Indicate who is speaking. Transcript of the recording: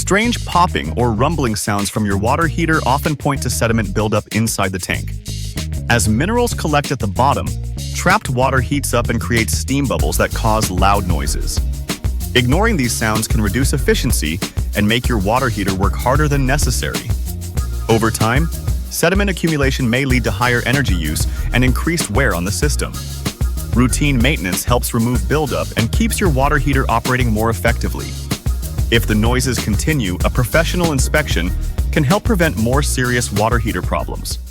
Speaker 1: Strange popping or rumbling sounds from your water heater often point to sediment buildup inside the tank. As minerals collect at the bottom, trapped water heats up and creates steam bubbles that cause loud noises. Ignoring these sounds can reduce efficiency and make your water heater work harder than necessary. Over time, sediment accumulation may lead to higher energy use and increased wear on the system. Routine maintenance helps remove buildup and keeps your water heater operating more effectively. If the noises continue, a professional inspection can help prevent more serious water heater problems.